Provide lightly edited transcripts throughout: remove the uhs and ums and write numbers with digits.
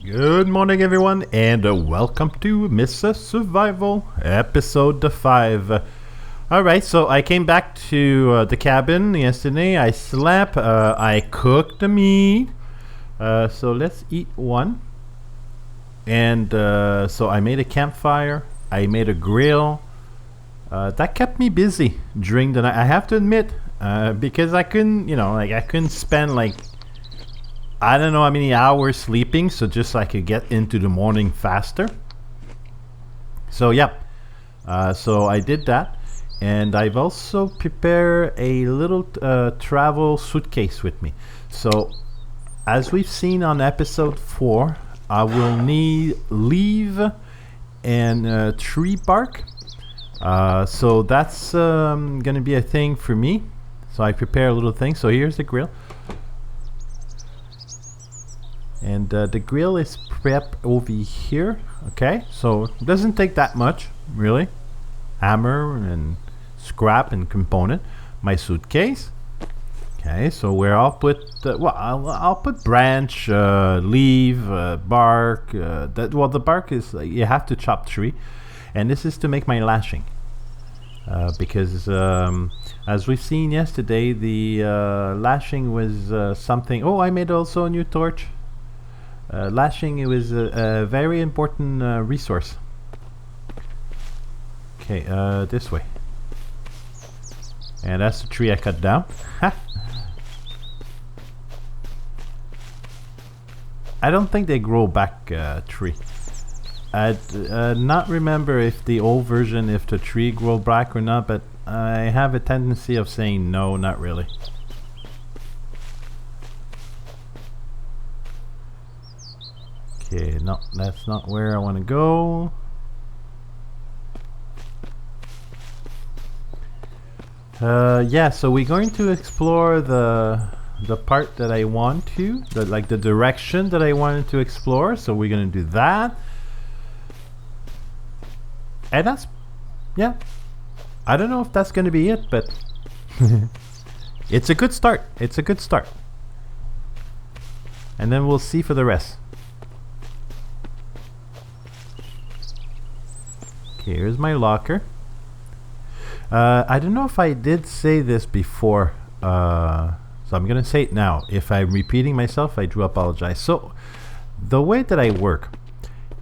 Good morning, everyone, and welcome to Mr. Survival, episode 5. Alright, so I came back to the cabin yesterday. I slept, I cooked the meat. So let's eat one. And so I made a campfire, I made a grill. That kept me busy during the night. I have to admit, because I couldn't, I couldn't spend I don't know how many hours sleeping, so just so I could get into the morning faster. So yeah, so I did that, and I've also prepared a little travel suitcase with me. So as we've seen on episode 4, I will need leaf and tree bark. So that's gonna be a thing for me. So I prepare a little thing. So here's the grill. And the grill is prepped over here. Okay, so it doesn't take that much, really. Hammer and scrap and component. My suitcase. Okay, so where I'll put I'll put branch, leaf, bark. The bark is you have to chop tree, and this is to make my lashing. Because as we've seen yesterday, the lashing was something. Oh, I made also a new torch. Lashing, it was a very important resource. Okay, this way. And that's the tree I cut down. I don't think they grow back tree. I'd not remember if the old version, if the tree grow back or not, but I have a tendency of saying no, not really. Okay, no, that's not where I want to go. Yeah, so we're going to explore the part that I want to, the direction that I wanted to explore. So we're gonna do that, and that's, yeah. I don't know if that's gonna be it, but it's a good start. It's a good start, and then we'll see for the rest. Okay, here's my locker. I don't know if I did say this before, so I'm gonna say it now. If I'm repeating myself, I do apologize. So the way that I work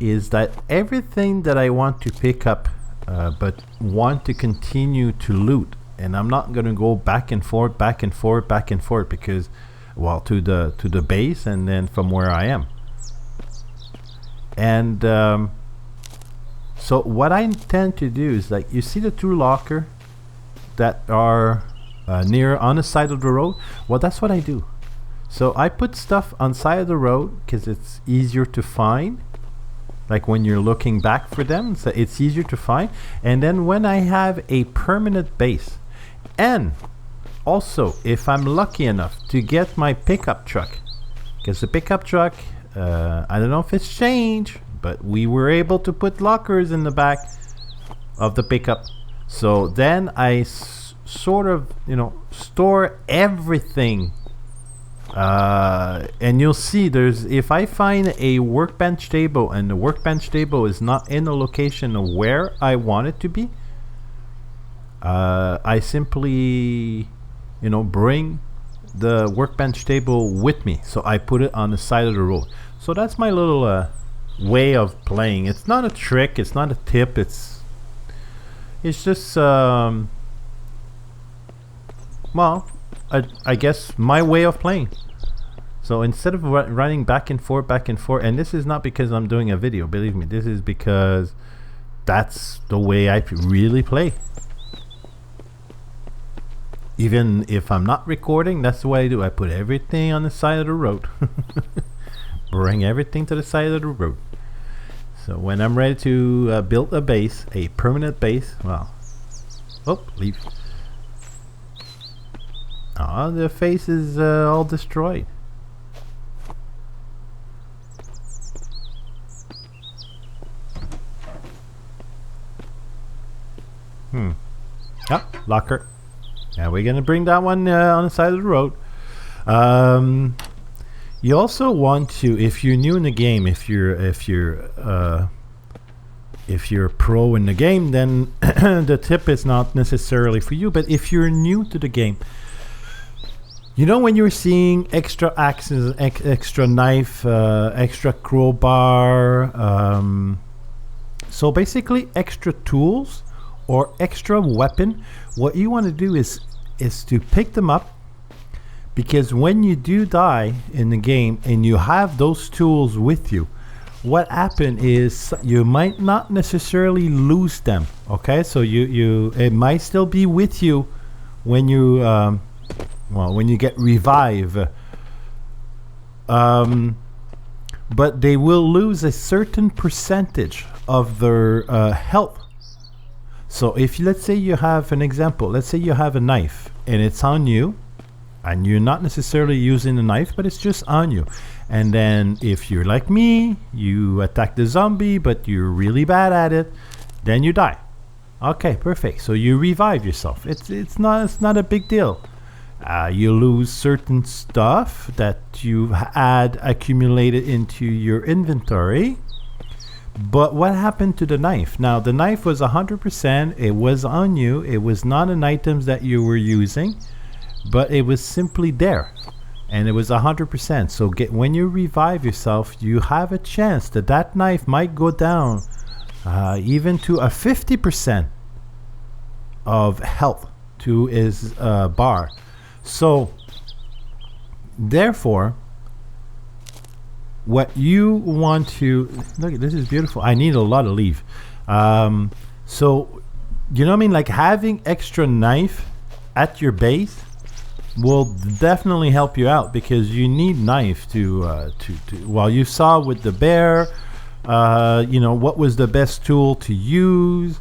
is that everything that I want to pick up, but want to continue to loot, and I'm not gonna go back and forth, because, well, to the base and then from where I am. And so what I intend to do is, like, you see the two locker that are near on the side of the road. Well, that's what I do. So I put stuff on side of the road because it's easier to find. Like when you're looking back for them, so it's easier to find. And then when I have a permanent base, and also if I'm lucky enough to get my pickup truck, because the pickup truck, I don't know if it's changed, but we were able to put lockers in the back of the pickup. So then I sort of, store everything. And you'll see if I find a workbench table and the workbench table is not in the location where I want it to be, I simply, bring the workbench table with me. So I put it on the side of the road. So that's my little way of playing. It's not a trick, it's not a tip, it's just well, I guess my way of playing. So instead of running back and forth, and this is not because I'm doing a video, believe me, this is because that's the way I really play. Even if I'm not recording, that's the way I do. I put everything on the side of the road. Bring everything to the side of the road. So when I'm ready to build a base, a permanent base, well, leave. Oh, the face is all destroyed. Locker. Yeah, we're gonna bring that one on the side of the road. You also want to, if you're new in the game, if you're a pro in the game, then the tip is not necessarily for you. But if you're new to the game, you know, when you're seeing extra axes, extra knife, extra crowbar, so basically extra tools or extra weapon, what you want to do is to pick them up, because when you do die in the game and you have those tools with you, what happened is you might not necessarily lose them. Okay, so you it might still be with you when you when you get revive, but they will lose a certain percentage of their health. So if let's say you have an example, let's say you have a knife and it's on you, and you're not necessarily using the knife, but it's just on you. And then if you're like me, you attack the zombie, but you're really bad at it, then you die. Okay, perfect. So you revive yourself. It's not a big deal. You lose certain stuff that you had accumulated into your inventory. But what happened to the knife? Now, the knife was 100%. It was on you. It was not an item that you were using, but it was simply there, and it was 100%. So when you revive yourself, you have a chance that that knife might go down even to a 50% of health to his bar. So therefore, what you want to look, this is beautiful. I need a lot of leaf. So you know what I mean, like having extra knife at your base will definitely help you out, because you need knife to well, you saw with the bear, you know, what was the best tool to use.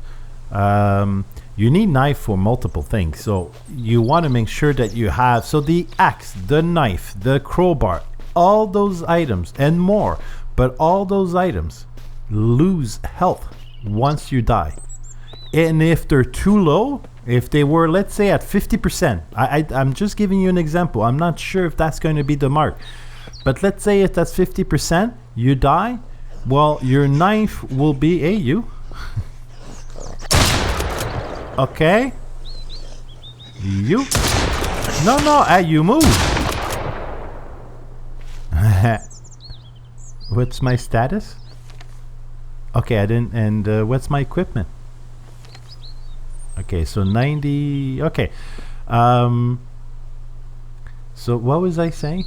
You need knife for multiple things, so you want to make sure that you have, so the axe, the knife, the crowbar, all those items and more, but all those items lose health once you die. And if they're too low, if they were, let's say, at 50%, I'm just giving you an example. I'm not sure if that's going to be the mark. But let's say if that's 50%, you die, well, your knife will be you. Okay. You. No, you move. What's my status? Okay, I didn't, and what's my equipment? Okay, so 90. Okay, so what was I saying?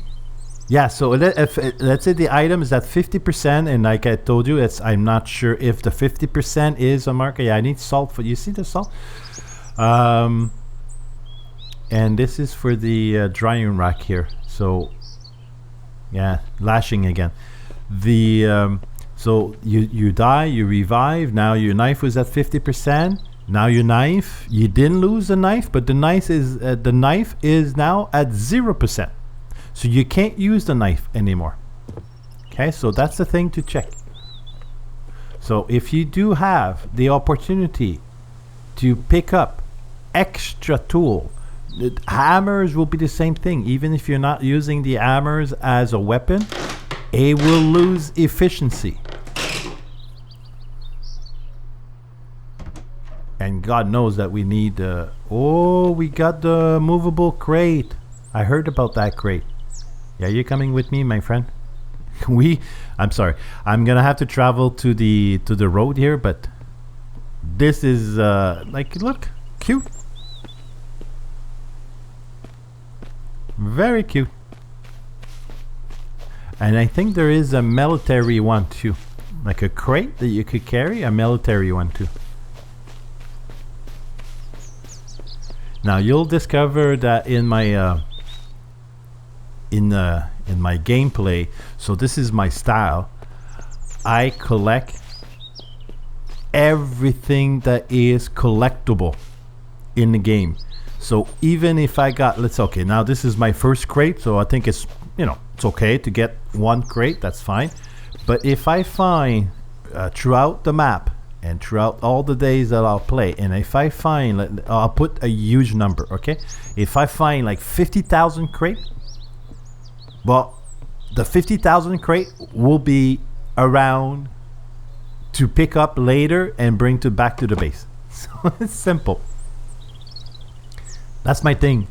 Yeah, so let's say the item is at 50%, and like I told you, I'm not sure if the 50% is a marker. Yeah, I need salt for, you see the salt? And this is for the drying rack here. So yeah, lashing again. The so you die, you revive. Now your knife was at 50%. Now your knife, you didn't lose the knife, but the knife is now at 0%. So you can't use the knife anymore. Okay, so that's the thing to check. So if you do have the opportunity to pick up extra tool, the hammers will be the same thing. Even if you're not using the hammers as a weapon, it will lose efficiency. And God knows that we need we got the movable crate. I heard about that crate. Yeah, you're coming with me, my friend. I'm sorry. I'm gonna have to travel to the road here, but this is like, look, cute. Very cute. And I think there is a military one too. Like a crate that you could carry, a military one too. Now you'll discover that in my in my gameplay, so this is my style, I collect everything that is collectible in the game. So even if I got, okay, now this is my first crate, so I think it's, you know, it's okay to get one crate, that's fine. But if I find throughout the map and throughout all the days that I'll play, and if I find, I'll put a huge number, okay? If I find like 50,000 crate, well, the 50,000 crate will be around to pick up later and bring to back to the base. So it's simple. That's my thing.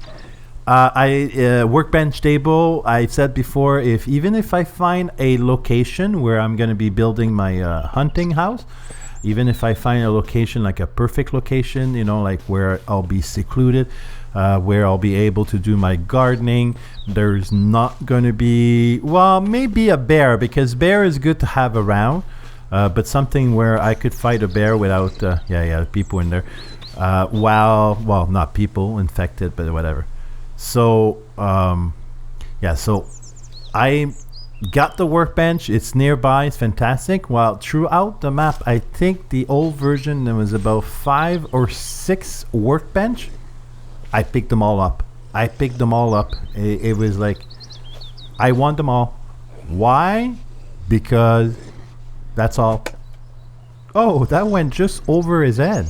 I workbench table. I said before, even if I find a location where I'm gonna be building my hunting house, even if I find a location like a perfect location, like where I'll be secluded, where I'll be able to do my gardening, there's not gonna be, well, maybe a bear, because bear is good to have around, but something where I could fight a bear without, people in there, well, not people infected, but whatever. So, so I got the workbench. It's nearby. It's fantastic. Well, throughout the map, I think the old version, there was about 5 or 6 workbench. I picked them all up. It was like, I want them all. Why? Because that's all. Oh, that went just over his head.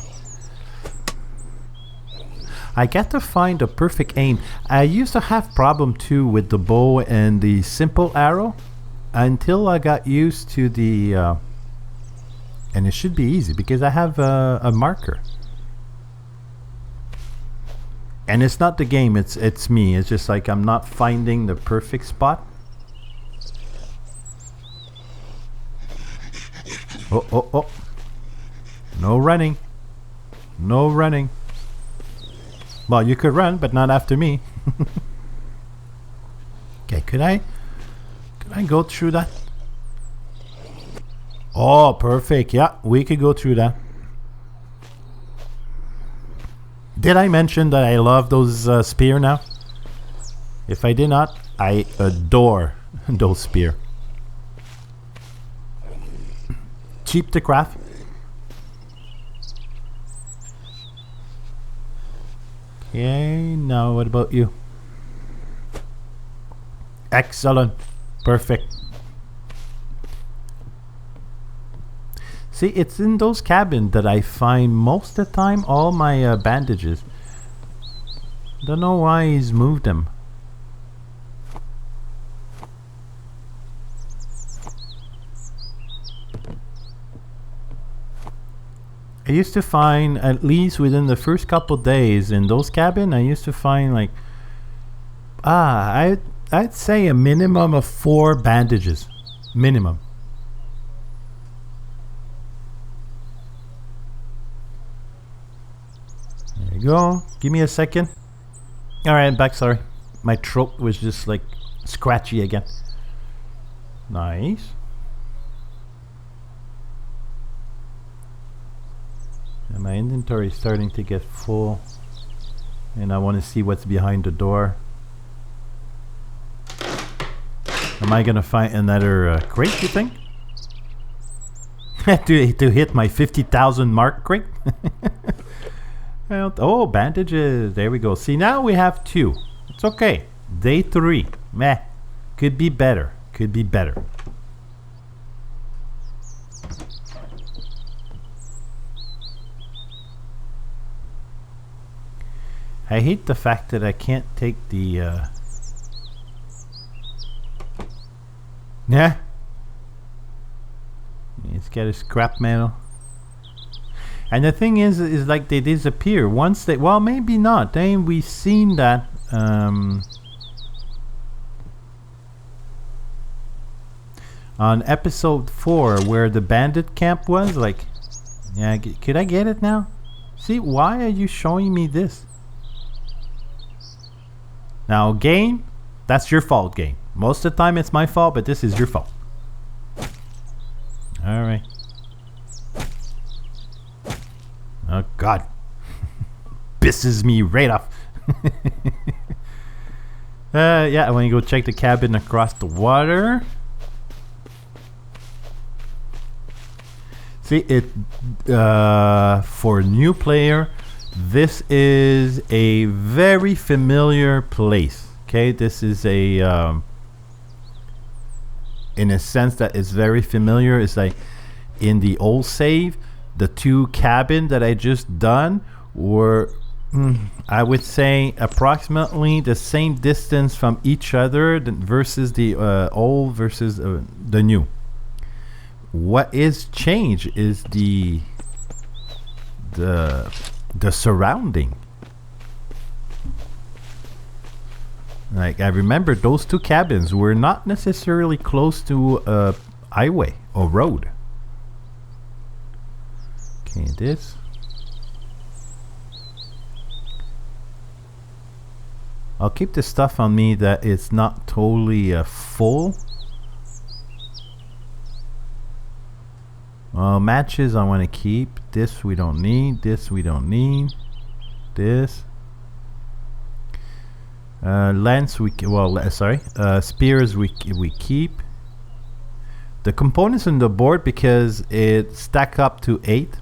I got to find the perfect aim. I used to have problem too with the bow and the simple arrow until I got used to the and it should be easy because I have a marker. And it's not the game, it's me. It's just like I'm not finding the perfect spot. Oh. No running. Well, you could run, but not after me. Okay, could I go through that? Oh, perfect. Yeah, we could go through that. Did I mention that I love those spear now? If I did not, I adore those spear. Cheap to craft. Okay, now what about you? Excellent. Perfect. See, it's in those cabins that I find most of the time all my bandages. Don't know why he's moved them. I used to find, at least within the first couple days in those cabins, I used to find like, I'd say a minimum of 4 bandages. Minimum. There you go. Give me a second. Alright, I'm back, sorry. My throat was just like scratchy again. Nice. And my inventory is starting to get full. And I want to see what's behind the door. Am I going to find another crate, you think? to hit my 50,000 mark crate? Well, oh, bandages. There we go. See, now we have 2. It's okay. Day 3. Meh. Could be better. Could be better. I hate the fact that I can't take the yeah. It's got a scrap metal. And the thing is like they disappear once they, well, maybe not. Then we've seen that on episode 4 where the bandit camp was, like, yeah, could I get it now? See, why are you showing me this? Now, game, that's your fault, game. Most of the time it's my fault, but this is your fault. Alright. Oh, God. Pisses me right off. Yeah, I want to go check the cabin across the water. See, it for new player, this is a very familiar place. Okay, this is a in a sense that it's very familiar. It's like in the old save, the 2 cabin that I just done were I would say approximately the same distance from each other versus the old versus the new. What is changed is the surrounding. Like I remember those two cabins were not necessarily close to a highway or road. Okay, this. I'll keep the stuff on me that it's not totally full. Matches I want to keep. This we don't need. This we don't need. This. Lance spears we keep. The components on the board, because it stack up to 8,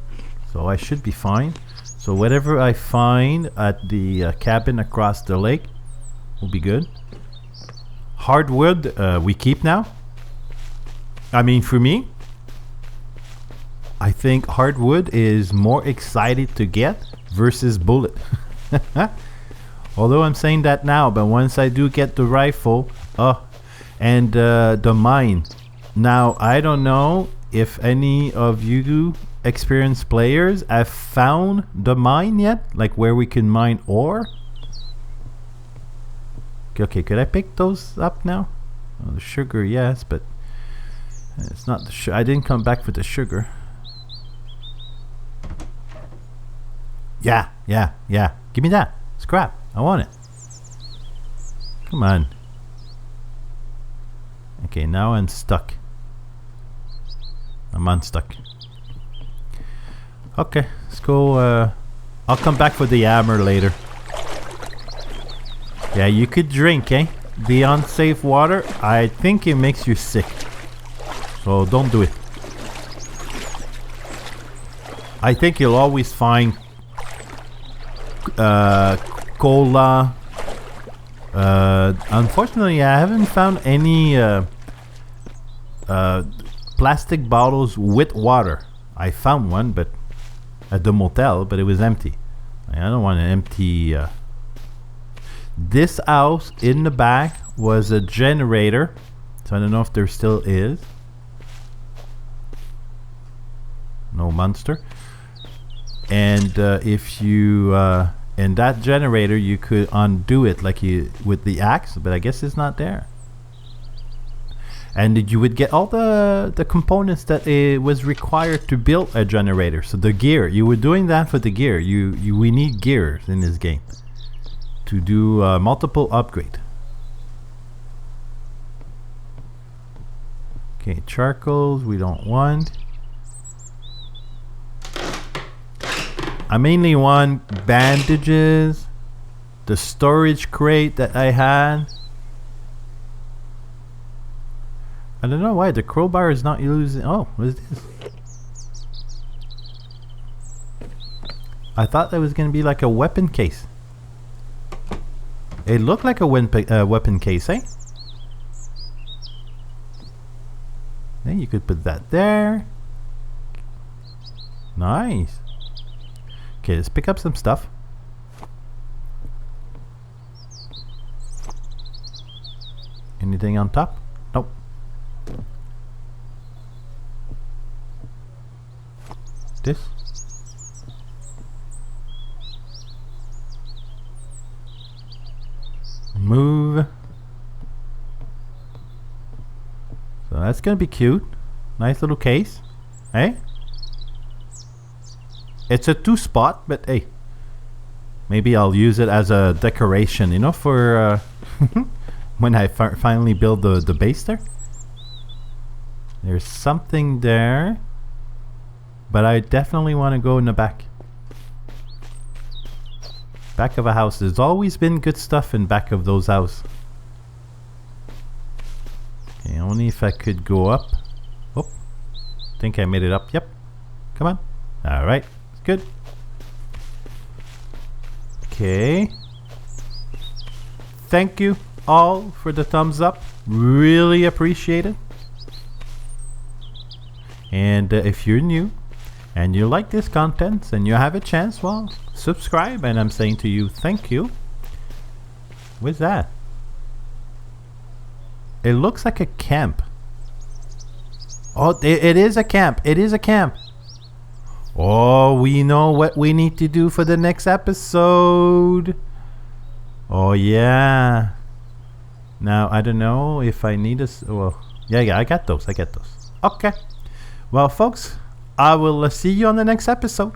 so I should be fine. So whatever I find at the cabin across the lake will be good. Hardwood we keep now. I mean, for me, I think hardwood is more excited to get versus bullet. Although I'm saying that now, but once I do get the rifle, and the mine. Now, I don't know if any of you experienced players have found the mine yet, like where we can mine ore. Okay, could I pick those up now? Oh, the sugar, yes, but it's not the sugar. I didn't come back for the sugar. Yeah. Give me that. Scrap. I want it. Come on. Okay, now I'm stuck. I'm unstuck. Okay, let's go. I'll come back for the hammer later. Yeah, you could drink, eh? The unsafe water, I think it makes you sick. So don't do it. I think you'll always find cola. Unfortunately, I haven't found any plastic bottles with water. I found one, but at the motel, but it was empty. I don't want an empty. This house in the back was a generator, so I don't know if there still is. No monster. And if you in that generator, you could undo it like you with the axe, but I guess it's not there. And you would get all the components that it was required to build a generator. So the gear, you were doing that for the gear. We need gears in this game to do multiple upgrade. Okay, charcoals we don't want. I mainly want bandages, the storage crate that I had. I don't know why the crowbar is not using. Oh, what is this? I thought that was going to be like a weapon case. It looked like a weapon case, eh? Then you could put that there. Nice. Okay, let's pick up some stuff. Anything on top? Nope. This. Move. So that's gonna be cute. Nice little case. Hey? It's a 2-spot, but hey, maybe I'll use it as a decoration, you know, for when I finally build the base there. There's something there, but I definitely want to go in the back. Back of a house. There's always been good stuff in back of those houses. Okay, only if I could go up. Oh, think I made it up. Yep. Come on. All right. Good. Okay. Thank you all for the thumbs up. Really appreciate it. And if you're new and you like this content and you have a chance, well, subscribe, and I'm saying to you thank you. What's that? It looks like a camp. Oh, it is a camp. It is a camp. Oh, we know what we need to do for the next episode. Oh, yeah. Now, I don't know if I need a... Well, yeah, I got those. Okay. Well, folks, I will see you on the next episode.